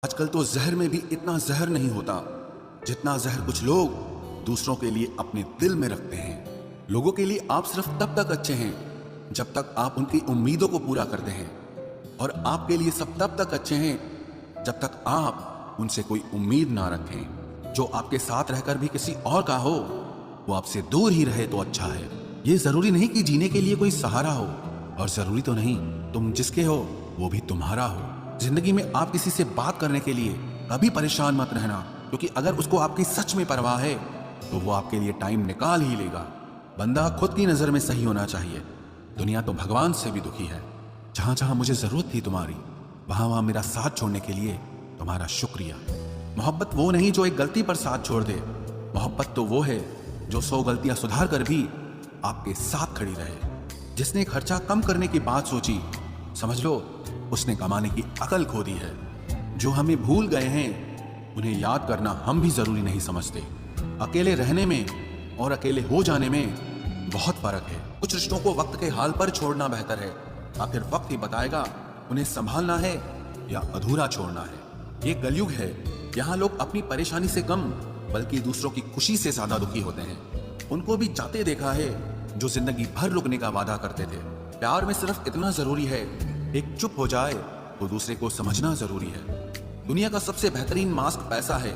आजकल तो जहर में भी इतना जहर नहीं होता जितना जहर कुछ लोग दूसरों के लिए अपने दिल में रखते हैं। लोगों के लिए आप सिर्फ तब तक अच्छे हैं जब तक आप उनकी उम्मीदों को पूरा करते हैं, और आपके लिए सब तब तक अच्छे हैं जब तक आप उनसे कोई उम्मीद ना रखें। जो आपके साथ रहकर भी किसी और का हो वो आपसे दूर ही रहे तो अच्छा है। ये जरूरी नहीं कि जीने के लिए कोई सहारा हो, और जरूरी तो नहीं तुम जिसके हो वो भी तुम्हारा हो। जिंदगी में आप किसी से बात करने के लिए कभी परेशान मत रहना, क्योंकि अगर उसको आपकी सच में परवाह है तो वो आपके लिए टाइम निकाल ही लेगा। बंदा खुद की नजर में सही होना चाहिए। दुनिया तो भगवान से भी दुखी है। जहां जहां मुझे जरूरत थी तुम्हारी, वहां वहां मेरा साथ छोड़ने के लिए तुम्हारा शुक्रिया। मोहब्बत वो नहीं जो एक गलती पर साथ छोड़ दे। मोहब्बत तो वो है जो 100 गलतियां सुधार कर भी आपके साथ खड़ी रहे। जिसने खर्चा कम करने की बात सोची, समझ लो उसने कमाने की अकल खो दी है। जो हमें भूल गए हैं उन्हें याद करना हम भी जरूरी नहीं समझते। अकेले रहने में और अकेले हो जाने में बहुत फर्क है। कुछ रिश्तों को वक्त के हाल पर छोड़ना बेहतर है। आखिर वक्त ही बताएगा उन्हें संभालना है या अधूरा छोड़ना है। ये कलयुग है, यहाँ लोग अपनी परेशानी से कम बल्कि दूसरों की खुशी से ज्यादा दुखी होते हैं। उनको भी जाते देखा है जो जिंदगी भर रुकने का वादा करते थे। प्यार में सिर्फ इतना जरूरी है, एक चुप हो जाए तो दूसरे को समझना जरूरी है। दुनिया का सबसे बेहतरीन मास्क पैसा है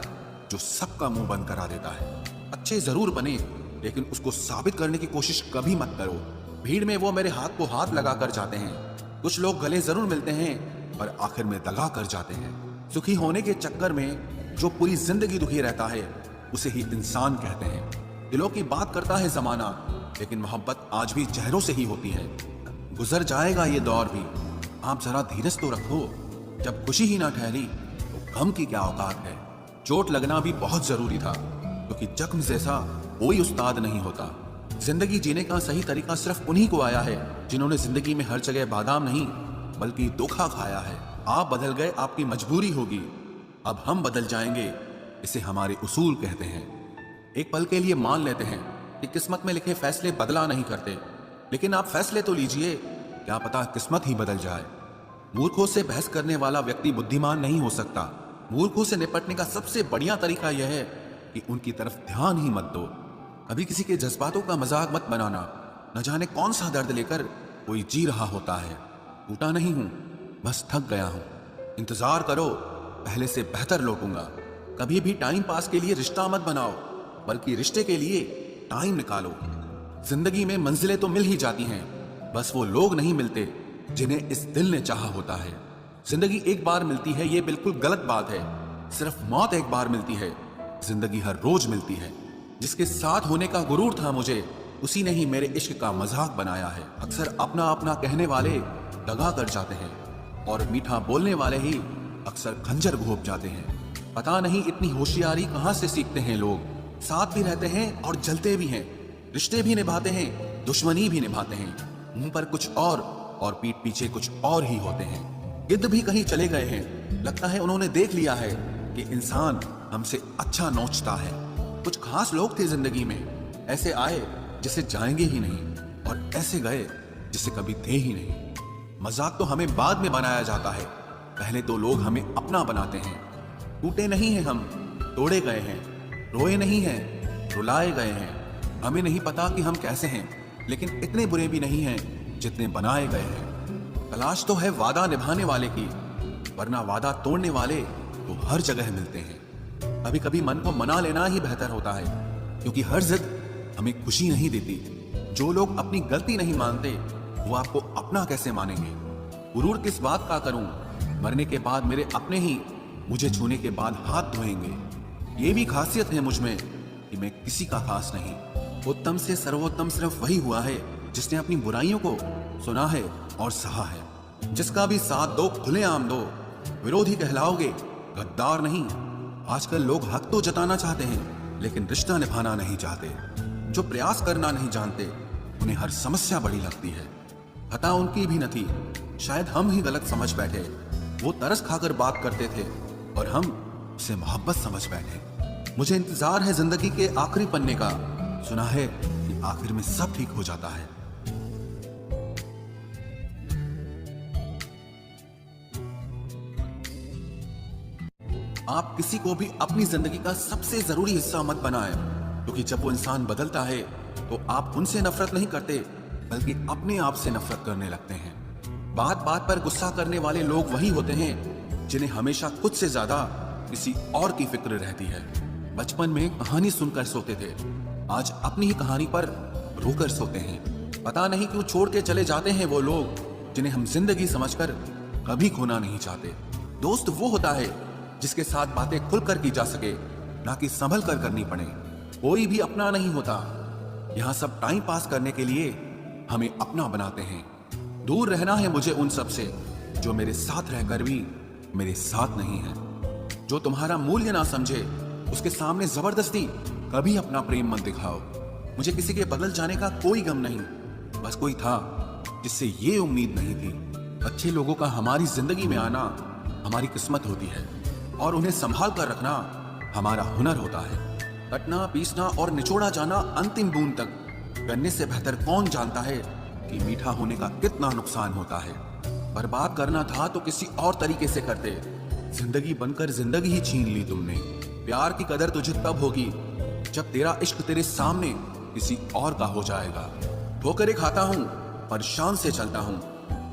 जो सबका मुंह बंद करा देता है। अच्छे जरूर बने, लेकिन उसको साबित करने की कोशिश कभी मत करो। भीड़ में वो मेरे हाथ को हाथ लगा कर जाते हैं। कुछ लोग गले जरूर मिलते हैं पर आखिर में दगा कर जाते हैं। सुखी होने के चक्कर में जो पूरी जिंदगी दुखी रहता है उसे ही इंसान कहते हैं। दिलों की बात करता है जमाना, लेकिन मोहब्बत आज भी चेहरों से ही होती है। गुजर जाएगा ये दौर भी, आप जरा धीरज तो रखो। जब खुशी ही ना ठहरी तो गम की क्या औकात है। चोट लगना भी बहुत जरूरी था, क्योंकि जख्म जैसा कोई उस्ताद नहीं होता। जिंदगी जीने का सही तरीका सिर्फ उन्हीं को आया है जिन्होंने जिंदगी में हर जगह बादाम नहीं बल्कि धोखा खाया है। आप बदल गए, आपकी मजबूरी होगी, अब हम बदल जाएंगे, इसे हमारे उसूल कहते हैं। एक पल के लिए मान लेते हैं कि किस्मत में लिखे फैसले बदला नहीं करते, लेकिन आप फैसले तो लीजिए, क्या पता किस्मत ही बदल जाए। मूर्खों से बहस करने वाला व्यक्ति बुद्धिमान नहीं हो सकता। मूर्खों से निपटने का सबसे बढ़िया तरीका यह है कि उनकी तरफ ध्यान ही मत दो। कभी किसी के जज्बातों का मजाक मत बनाना। न जाने कौन सा दर्द लेकर कोई जी रहा होता है। टूटा नहीं हूं, बस थक गया हूं। इंतजार करो, पहले से बेहतर लौटूंगा। कभी भी टाइम पास के लिए रिश्ता मत बनाओ, बल्कि रिश्ते के लिए टाइम निकालो। जिंदगी में मंजिलें तो मिल ही जाती हैं, बस वो लोग नहीं मिलते जिन्हें इस दिल ने चाहा होता है। जिंदगी एक बार मिलती है, ये बिल्कुल गलत बात है। सिर्फ मौत एक बार मिलती है, जिंदगी हर रोज मिलती है। जिसके साथ होने का गुरूर था मुझे, उसी ने ही मेरे इश्क का मजाक बनाया है। अक्सर अपना अपना कहने वाले दगा कर जाते हैं, और मीठा बोलने वाले ही अक्सर खंजर घोंप जाते हैं। पता नहीं इतनी होशियारी कहां से सीखते हैं लोग। साथ भी रहते हैं और जलते भी हैं, रिश्ते भी निभाते हैं, दुश्मनी भी निभाते हैं। मुंह पर कुछ और पीठ पीछे कुछ और ही होते हैं। गिद्ध भी कहीं चले गए हैं, लगता है उन्होंने देख लिया है कि इंसान हमसे अच्छा नोचता है। कुछ खास लोग थे जिंदगी में, ऐसे आए जिसे जाएंगे ही नहीं, और ऐसे गए जिसे कभी थे ही नहीं। मजाक तो हमें बाद में बनाया जाता है, पहले तो लोग हमें अपना बनाते हैं। टूटे नहीं हैं हम, तोड़े गए हैं। रोए नहीं हैं, रुलाए गए हैं। हमें नहीं पता कि हम कैसे हैं, लेकिन इतने बुरे भी नहीं हैं जितने बनाए गए हैं। तलाश तो है वादा निभाने वाले की, वरना वादा तोड़ने वाले तो हर जगह मिलते हैं। कभी कभी मन को मना लेना ही बेहतर होता है, क्योंकि हर जिद हमें खुशी नहीं देती। जो लोग अपनी गलती नहीं मानते वो आपको अपना कैसे मानेंगे। गुरूर किस बात का करूं, मरने के बाद मेरे अपने ही मुझे छूने के बाद हाथ धोएंगे। ये भी खासियत है मुझ में कि मैं किसी का खास नहीं। उत्तम से सर्वोत्तम सिर्फ वही हुआ है जिसने अपनी बुराइयों को सुना है और सहा है। जिसका भी साथ दो खुलेआम दो, विरोधी कहलाओगे, गद्दार नहीं। आजकल लोग हक तो जताना चाहते हैं, लेकिन रिश्ता निभाना नहीं चाहते। जो प्रयास करना नहीं जानते उन्हें हर समस्या बड़ी लगती है। खता उनकी भी न थी, शायद हम ही गलत समझ बैठे। वो तरस खाकर बात करते थे और हम उसे मोहब्बत समझ बैठे। मुझे इंतजार है जिंदगी के आखिरी पन्ने का। सुना है कि आखिर में सब ठीक हो जाता है। आप किसी को भी अपनी जिंदगी का सबसे जरूरी हिस्सा मत बनाएं, क्योंकि जब वो इंसान बदलता है तो आप उनसे नफरत नहीं करते बल्कि अपने आप से नफरत करने लगते हैं। बात बात पर गुस्सा करने वाले लोग वही होते हैं जिन्हें हमेशा खुद से ज्यादा किसी और की फिक्र रहती है। बचपन में कहानी सुनकर सोते थे, आज अपनी ही कहानी पर रोकर सोते हैं। पता नहीं क्यों छोड़ के चले जाते हैं वो लोग जिन्हें हम जिंदगी समझकर कभी खोना नहीं चाहते। दोस्त वो होता है जिसके साथ बातें खुलकर की जा सके, ना कि संभल कर करनी पड़े। कोई भी अपना नहीं होता, यहाँ सब टाइम पास करने के लिए हमें अपना बनाते हैं। दूर रहना है मुझे उन सब से जो मेरे साथ रहकर भी मेरे साथ नहीं है। जो तुम्हारा मूल्य ना समझे उसके सामने जबरदस्ती कभी अपना प्रेम मत दिखाओ। मुझे किसी के बदल जाने का कोई गम नहीं, बस कोई था जिससे ये उम्मीद नहीं थी। अच्छे लोगों का हमारी जिंदगी में आना हमारी किस्मत होती है और उन्हें संभाल कर रखना हमारा हुनर होता है। कटना, पीसना और निचोड़ा जाना अंतिम बूंद तक करने से बेहतर कौन जानता है कि मीठा होने का कितना नुकसान होता है। बर्बाद करना था तो किसी और तरीके से करते, जिंदगी बनकर जिंदगी ही छीन ली तुमने। प्यार की कदर तुझे तब होगी जब तेरा इश्क तेरे सामने किसी और का हो जाएगा। ठोकरें खाता हूँ पर शान से चलता हूँ,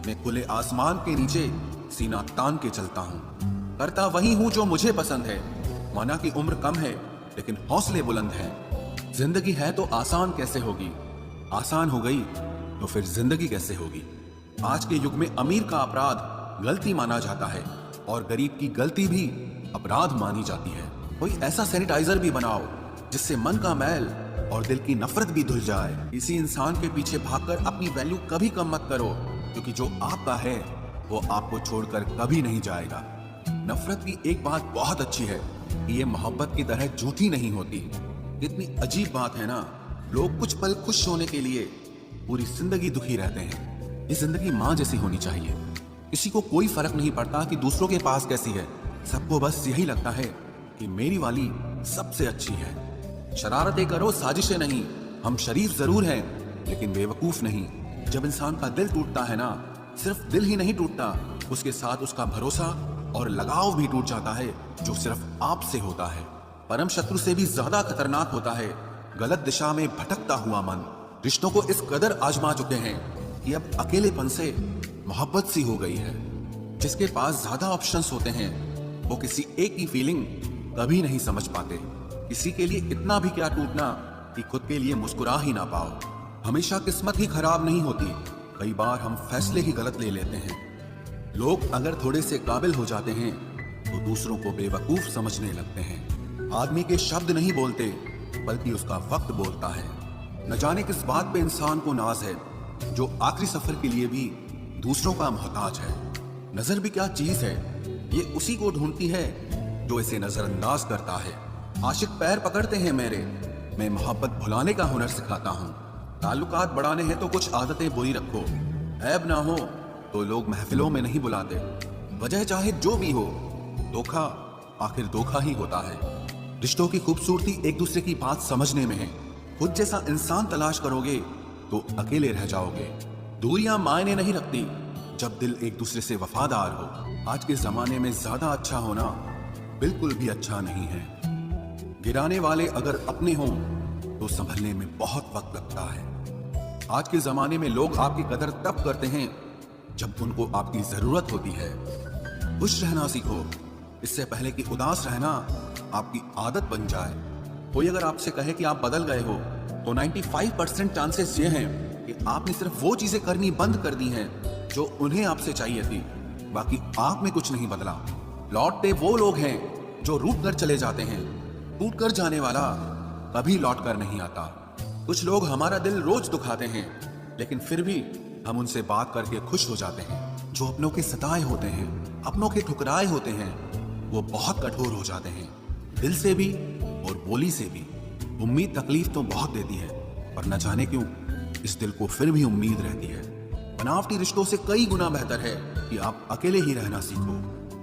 मैं खुले आसमान के नीचे सीना तान के चलता हूँ। करता वही हूँ जो मुझे पसंद है, माना कि उम्र कम है लेकिन हौसले बुलंद हैं। जिंदगी है तो आसान कैसे होगी, आसान हो गई तो फिर जिंदगी कैसे होगी। आज के युग में अमीर का अपराध गलती माना जाता है और गरीब की गलती भी अपराध मानी जाती है। कोई ऐसा सैनिटाइजर भी बनाओ जिससे मन का मैल और दिल की नफरत भी धुल जाए। इसी इंसान के पीछे भागकर अपनी वैल्यू कभी कम मत करो, क्योंकि जो आपका है वो आपको छोड़कर कभी नहीं जाएगा। नफरत की एक बात बहुत अच्छी है कि ये मोहब्बत की तरह झूठी नहीं होती। इतनी अजीब बात है ना, लोग कुछ पल खुश होने के लिए पूरी जिंदगी दुखी रहते हैं। ये जिंदगी माँ जैसी होनी चाहिए। किसी को कोई फर्क नहीं पड़ता कि दूसरों के पास कैसी है, सबको बस यही लगता है कि मेरी वाली सबसे अच्छी है। शरारतें करो, साजिशें नहीं। हम शरीफ जरूर हैं लेकिन बेवकूफ नहीं। जब इंसान का दिल टूटता है ना, सिर्फ दिल ही नहीं टूटता, उसके साथ उसका भरोसा और लगाव भी टूट जाता है जो सिर्फ आपसे होता है। परम शत्रु से भी ज्यादा खतरनाक होता है गलत दिशा में भटकता हुआ मन। रिश्तों को इस कदर आजमा चुके हैं कि अब अकेलेपन से मोहब्बत सी हो गई है। जिसके पास ज्यादा ऑप्शंस होते हैं वो किसी एक की फीलिंग कभी नहीं समझ पाते। किसी के लिए इतना भी क्या टूटना कि खुद के लिए मुस्कुरा ही ना पाओ। हमेशा किस्मत ही खराब नहीं होती, कई बार हम फैसले ही गलत ले लेते हैं। लोग अगर थोड़े से काबिल हो जाते हैं तो दूसरों को बेवकूफ समझने लगते हैं। आदमी के शब्द नहीं बोलते बल्कि उसका वक्त बोलता है। न जाने किस बात पे इंसान को नाज है जो आखिरी सफर के लिए भी दूसरों का मोहताज है। नजर भी क्या चीज है, ये उसी को ढूंढती है जो इसे नजरअंदाज करता है। आशिक पैर पकड़ते हैं मेरे, मैं मोहब्बत भुलाने का हुनर सिखाता हूँ। ताल्लुकात बढ़ाने हैं तो कुछ आदतें बुरी रखो, ऐब ना हो तो लोग महफिलों में नहीं बुलाते। वजह चाहे जो भी हो, धोखा आखिर धोखा ही होता है। रिश्तों की खूबसूरती एक दूसरे की बात समझने में है। खुद जैसा इंसान तलाश करोगे तो अकेले रह जाओगे। दूरियां मायने नहीं रखती जब दिल एक दूसरे से वफादार हो। आज के जमाने में ज्यादा अच्छा होना बिल्कुल भी अच्छा नहीं है। गिराने वाले अगर अपने हों तो संभलने में बहुत वक्त लगता है। आज के जमाने में लोग आपकी कदर तब करते हैं जब उनको आपकी जरूरत होती है। खुश रहना सीखो, इससे पहले कि उदास रहना आपकी आदत बन जाए। कोई अगर आपसे कहे कि आप बदल गए हो तो 95% चांसेस ये हैं कि आपने सिर्फ वो चीजें करनी बंद कर दी हैं जो उन्हें आपसे चाहिए थी, बाकी आप में कुछ नहीं बदला। लौटते वो लोग हैं जो रूठ कर चले जाते हैं, टूट कर जाने वाला कभी लौट कर नहीं आता। कुछ लोग हमारा दिल रोज दुखाते हैं लेकिन फिर भी हम उनसे बात करके खुश हो जाते हैं। जो अपनों के सताए होते हैं, अपनों के ठुकराए होते हैं, वो बहुत कठोर हो जाते हैं, दिल से भी और बोली से भी। उम्मीद तकलीफ तो बहुत देती है, पर न जाने क्यों इस दिल को फिर भी उम्मीद रहती है। बनावटी रिश्तों से कई गुना बेहतर है कि आप अकेले ही रहना सीखो।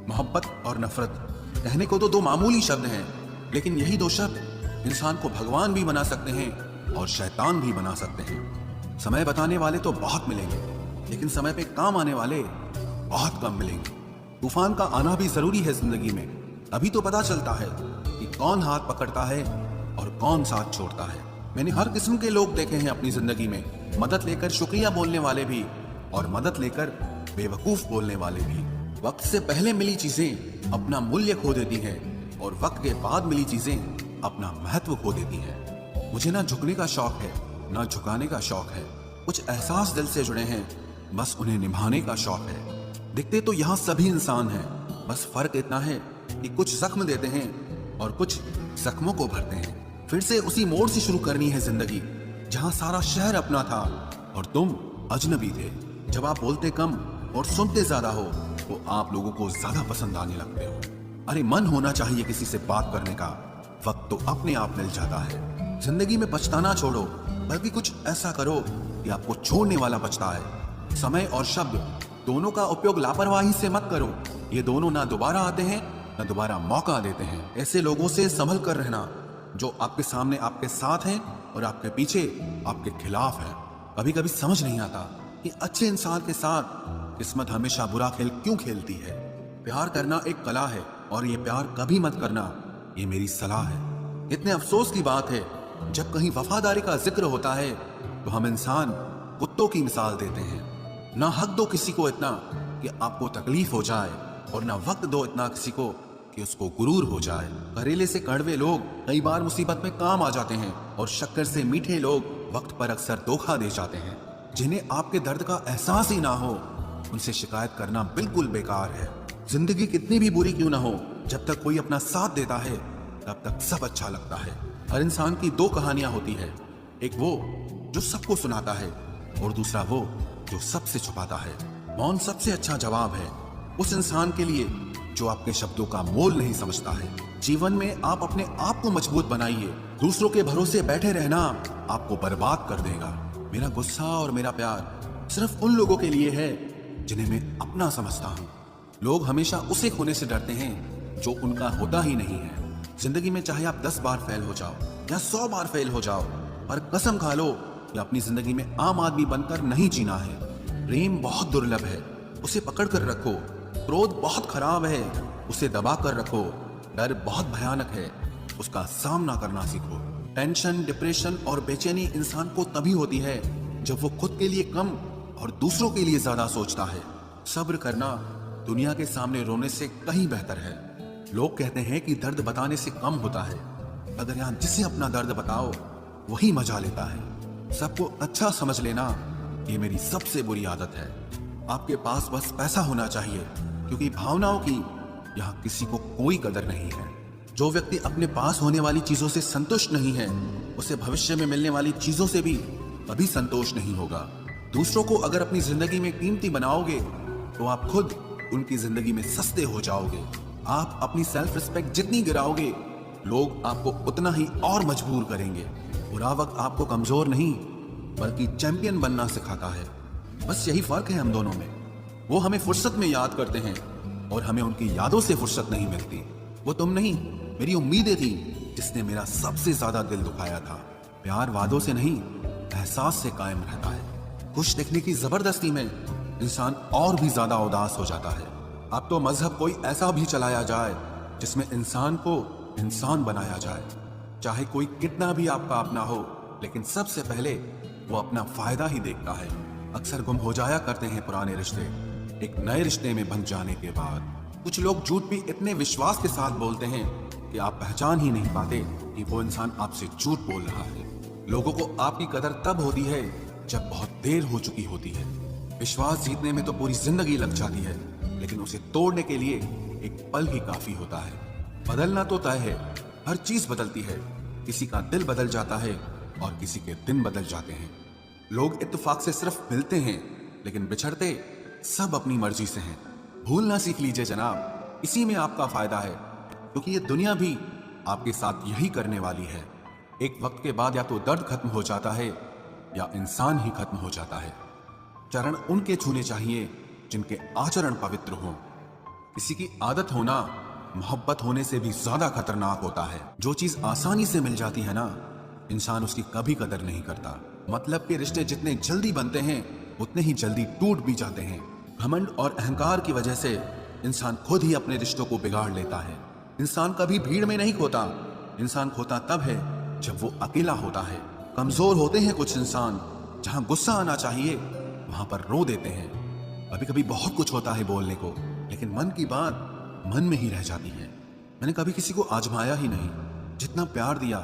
मोहब्बत और नफरत कहने को तो दो मामूली शब्द हैं, लेकिन यही दो शब्द इंसान को भगवान भी बना सकते हैं और शैतान भी बना सकते हैं। समय बताने वाले तो बहुत मिलेंगे, लेकिन समय पे काम आने वाले बहुत कम मिलेंगे। तूफान का आना भी जरूरी है जिंदगी में, अभी तो पता चलता है कि कौन हाथ पकड़ता है और कौन साथ छोड़ता है। मैंने हर किस्म के लोग देखे हैं अपनी जिंदगी में, मदद लेकर शुक्रिया बोलने वाले भी और मदद लेकर बेवकूफ बोलने वाले भी। वक्त से पहले मिली चीजें अपना मूल्य खो देती हैं और वक्त के बाद मिली चीजें अपना महत्व खो देती हैं। मुझे ना झुकने का शौक है ना झुकाने का शौक है। कुछ एहसास दिल से जुड़े हैं, बस उन्हें निभाने का शौक है। दिखते तो यहाँ सभी इंसान हैं, बस फर्क इतना है कि कुछ जख्म देते हैं और कुछ जख्मों को भरते हैं। फिर से उसी मोड़ से शुरू करनी है जिंदगी जहां सारा शहर अपना था और तुम अजनबी थे। जब आप बोलते कम और सुनते ज्यादा हो तो आप लोगों को ज्यादा पसंद आने लगते हो। अरे मन होना चाहिए किसी से बात करने का, वक्त तो अपने आप मिल जाता है। जिंदगी में पछताना छोड़ो, बल्कि कुछ ऐसा करो कि आपको छोड़ने वाला पछताए। समय और शब्द दोनों का उपयोग लापरवाही से मत करो। ये दोनों ना दोबारा आते हैं ना दोबारा मौका देते हैं। ऐसे लोगों से संभल कर रहना जो आपके सामने आपके साथ हैं और आपके पीछे आपके खिलाफ है। कभी कभी समझ नहीं आता कि अच्छे इंसान के साथ किस्मत हमेशा बुरा खेल क्यों खेलती है। प्यार करना एक कला है और ये प्यार कभी मत करना, ये मेरी सलाह है। इतने अफसोस की बात है, जब कहीं वफादारी का जिक्र होता है तो हम इंसान कुत्तों की मिसाल देते हैं। ना हक दो किसी को इतना कि आपको तकलीफ हो जाए और ना वक्त दो इतना किसी को कि उसको गुरूर हो जाए। करेले से कड़वे लोग कई बार मुसीबत में काम आ जाते हैं और शक्कर से मीठे लोग वक्त पर अक्सर धोखा दे जाते हैं। जिन्हें आपके दर्द का एहसास ही ना हो उनसे शिकायत करना बिल्कुल बेकार है। जिंदगी कितनी भी बुरी क्यों ना हो, जब तक कोई अपना साथ देता है तब तक सब अच्छा लगता है। हर इंसान की दो कहानियां होती है, एक वो जो सबको सुनाता है और दूसरा वो जो सबसे छुपाता है। मौन सबसे अच्छा जवाब है उस इंसान के लिए जो आपके शब्दों का मोल नहीं समझता है। जीवन में आप अपने आप को मजबूत बनाइए, दूसरों के भरोसे बैठे रहना आपको बर्बाद कर देगा। मेरा गुस्सा और मेरा प्यार सिर्फ उन लोगों के लिए है जिन्हें मैं अपना समझता हूँ। लोग हमेशा उसे खोने से डरते हैं जो उनका होता ही नहीं है। जिंदगी में चाहे आप 10 बार फेल हो जाओ या 100 बार फेल हो जाओ, पर कसम खा लो कि अपनी जिंदगी में आम आदमी बनकर नहीं जीना है। प्रेम बहुत दुर्लभ है, उसे पकड़ कर रखो। क्रोध बहुत खराब है, उसे दबा कर रखो। डर बहुत भयानक है, उसका सामना करना सीखो। टेंशन, डिप्रेशन और बेचैनी इंसान को तभी होती है जब वो खुद के लिए कम और दूसरों के लिए ज्यादा सोचता है। सब्र करना दुनिया के सामने रोने से कहीं बेहतर है। लोग कहते हैं कि दर्द बताने से कम होता है, अगर यहाँ जिसे अपना दर्द बताओ वही मजा लेता है। सबको अच्छा समझ लेना ये मेरी सबसे बुरी आदत है। आपके पास बस पैसा होना चाहिए, क्योंकि भावनाओं की यहाँ किसी को कोई कदर नहीं है। जो व्यक्ति अपने पास होने वाली चीजों से संतुष्ट नहीं है, उसे भविष्य में मिलने वाली चीजों से भी कभी संतोष नहीं होगा। दूसरों को अगर अपनी जिंदगी में कीमती बनाओगे तो आप खुद उनकी जिंदगी में सस्ते हो जाओगे। आप अपनी सेल्फ रिस्पेक्ट जितनी गिराओगे, लोग आपको उतना ही और मजबूर करेंगे। बुरा वक्त आपको कमजोर नहीं बल्कि चैंपियन बनना सिखाता है। बस यही फर्क है हम दोनों में। वो हमें फुर्सत में याद करते हैं और हमें उनकी यादों से फुर्सत नहीं मिलती। वो तुम नहीं, मेरी उम्मीदें थी जिसने मेरा सबसे ज्यादा दिल दुखाया था। प्यार वादों से नहीं, एहसास से कायम रहता है। खुश दिखने की जबरदस्ती में इंसान और भी ज्यादा उदास हो जाता है। अब तो मजहब कोई ऐसा भी चलाया जाए जिसमें इंसान को इंसान बनाया जाए। चाहे कोई कितना भी आपका अपना हो, लेकिन सबसे पहले वो अपना फायदा ही देखता है। अक्सर गुम हो जाया करते हैं पुराने रिश्ते एक नए रिश्ते में बन जाने के बाद। कुछ लोग झूठ भी इतने विश्वास के साथ बोलते हैं कि आप पहचान ही नहीं पाते कि वो इंसान आपसे झूठ बोल रहा है। लोगों को आपकी कदर तब होती है जब बहुत देर हो चुकी होती है। विश्वास जीतने में तो पूरी जिंदगी लग जाती है, लेकिन उसे तोड़ने के लिए एक पल ही काफी होता है। बदलना तो तय है, हर चीज बदलती है। किसी का दिल बदल जाता है और किसी के दिन बदल जाते हैं। लोग इत्तेफाक से सिर्फ मिलते हैं, लेकिन बिछड़ते सब अपनी मर्जी से हैं। भूलना सीख लीजिए जनाब, इसी में आपका फायदा है, क्योंकि ये दुनिया भी आपके साथ यही करने वाली है। एक वक्त के बाद या तो दर्द खत्म हो जाता है या इंसान ही खत्म हो जाता है। चरण उनके छूने चाहिए जिनके आचरण पवित्र हों। किसी की आदत होना मोहब्बत होने से भी ज्यादा खतरनाक होता है। जो चीज आसानी से मिल जाती है ना, इंसान उसकी कभी कदर नहीं करता। मतलब के रिश्ते जितने जल्दी बनते हैं उतने ही जल्दी टूट भी जाते हैं। घमंड और अहंकार की वजह से इंसान खुद ही अपने रिश्तों को बिगाड़ लेता है। इंसान कभी भीड़ में नहीं खोता, इंसान खोता तब है जब वो अकेला होता है। कमजोर होते हैं कुछ इंसान, जहां गुस्सा आना चाहिए वहां पर रो देते हैं। कभी कभी बहुत कुछ होता है बोलने को, लेकिन मन की बात मन में ही रह जाती है। मैंने कभी किसी को आजमाया ही नहीं, जितना प्यार दिया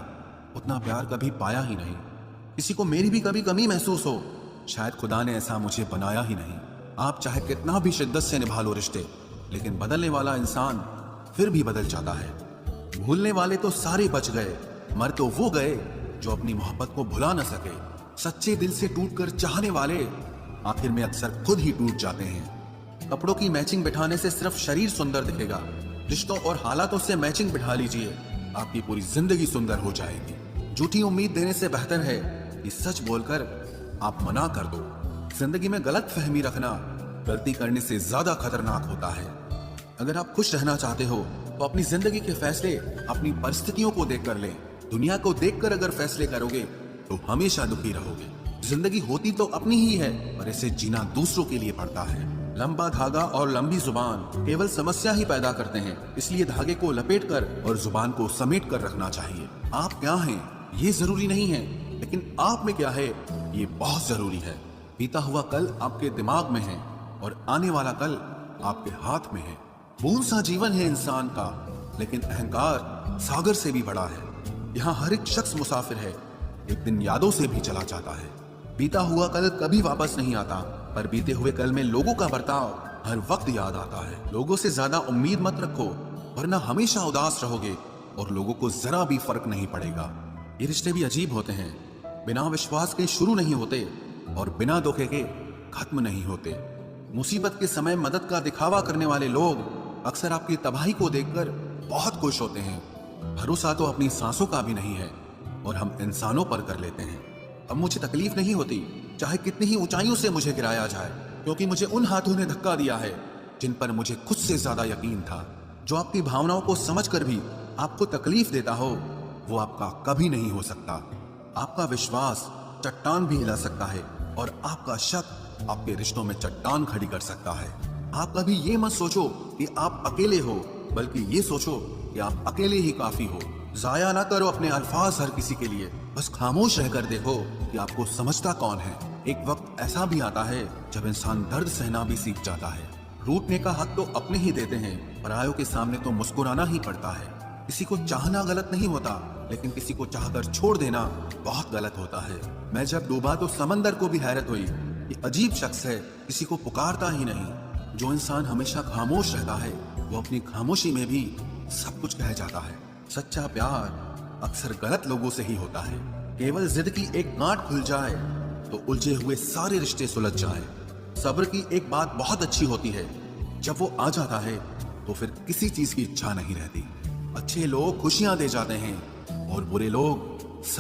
उतना प्यार कभी पाया ही नहीं। किसी को मेरी भी कभी कमी महसूस हो, शायद खुदा ने ऐसा मुझे बनाया ही नहीं। आप चाहे कितना भी शिद्दत से निभा लो रिश्ते, लेकिन बदलने वाला इंसान फिर भी बदल जाता है। भूलने वाले तो सारे बच गए, मर तो वो गए जो अपनी मोहब्बत को भुला न सके। सच्चे दिल से टूटकर चाहने वाले आखिर में अक्सर खुद ही टूट जाते हैं। कपड़ों की मैचिंग बिठाने से सिर्फ शरीर सुंदर दिखेगा, रिश्तों और हालातों से मैचिंग बिठा लीजिए, आपकी पूरी जिंदगी सुंदर हो जाएगी। झूठी उम्मीद देने से बेहतर है कि सच बोलकर आप मना कर दो। जिंदगी में गलत फहमी रखना गलती करने से ज्यादा खतरनाक होता है। अगर आप खुश रहना चाहते हो तो अपनी जिंदगी के फैसले अपनी परिस्थितियों को देखकर लें। दुनिया को देखकर अगर फैसले करोगे तो हमेशा दुखी रहोगे। जिंदगी होती तो अपनी ही है, पर इसे जीना दूसरों के लिए पड़ता है। लंबा धागा और लंबी जुबान केवल समस्या ही पैदा करते हैं, इसलिए धागे को लपेटकर और जुबान को समेट कर रखना चाहिए। आप क्या हैं ये जरूरी नहीं है, लेकिन आप में क्या है ये बहुत जरूरी है। बीता हुआ कल आपके दिमाग में है और आने वाला कल आपके हाथ में है। बूंद सा जीवन है इंसान का, लेकिन अहंकार सागर से भी बड़ा है। यहाँ हर एक शख्स मुसाफिर है, एक दिन यादों से भी चला जाता है। बीता हुआ कल कभी वापस नहीं आता, पर बीते हुए कल में लोगों का बर्ताव हर वक्त याद आता है। लोगों से ज्यादा उम्मीद मत रखो, वरना हमेशा उदास रहोगे और लोगों को जरा भी फर्क नहीं पड़ेगा। ये रिश्ते भी अजीब होते हैं, बिना विश्वास के शुरू नहीं होते और बिना धोखे के खत्म नहीं होते। मुसीबत के समय मदद का दिखावा करने वाले लोग अक्सर आपकी तबाही को देखकर बहुत खुश होते हैं। भरोसा तो अपनी सांसों का भी नहीं है और हम इंसानों पर कर लेते हैं। अब मुझे तकलीफ नहीं होती, चाहे कितनी ही ऊंचाइयों से मुझे गिराया जाए, क्योंकि मुझे उन हाथों ने धक्का दिया है जिन पर मुझे खुद से ज्यादा यकीन था। जो आपकी भावनाओं को समझकर भी आपको तकलीफ देता हो, वो आपका कभी नहीं हो सकता। आपका विश्वास चट्टान भी हिला सकता है और आपका शक आपके रिश्तों में चट्टान खड़ी कर सकता है। आप कभी ये मत सोचो कि आप अकेले हो, बल्कि ये सोचो कि आप अकेले ही काफी हो। जाया ना करो अपने अल्फाज हर किसी के लिए, बस खामोश रहकर देखो कि आपको समझता कौन है। एक वक्त ऐसा भी आता है जब इंसान दर्द सहना भी सीख जाता है। रूठने का हक तो अपने ही देते हैं, परायों के सामने तो मुस्कुराना ही पड़ता है। किसी को चाहना गलत नहीं होता, लेकिन किसी को चाहकर छोड़ देना बहुत गलत होता है। मैं जब डूबा तो समंदर को भी हैरत हुई। ये अजीब शख्स है, किसी को पुकारता ही नहीं। जो इंसान हमेशा खामोश रहता है, वो अपनी खामोशी में भी सब कुछ कह जाता है। सच्चा प्यार अक्सर गलत लोगों से ही होता है। केवल जिद की एक गांठ खुल जाए तो उलझे हुए सारे रिश्ते सुलझ जाए। सब्र की एक बात बहुत अच्छी होती है, जब वो आ जाता है तो फिर किसी चीज की इच्छा नहीं रहती। अच्छे लोग खुशियां दे जाते हैं और बुरे लोग सबक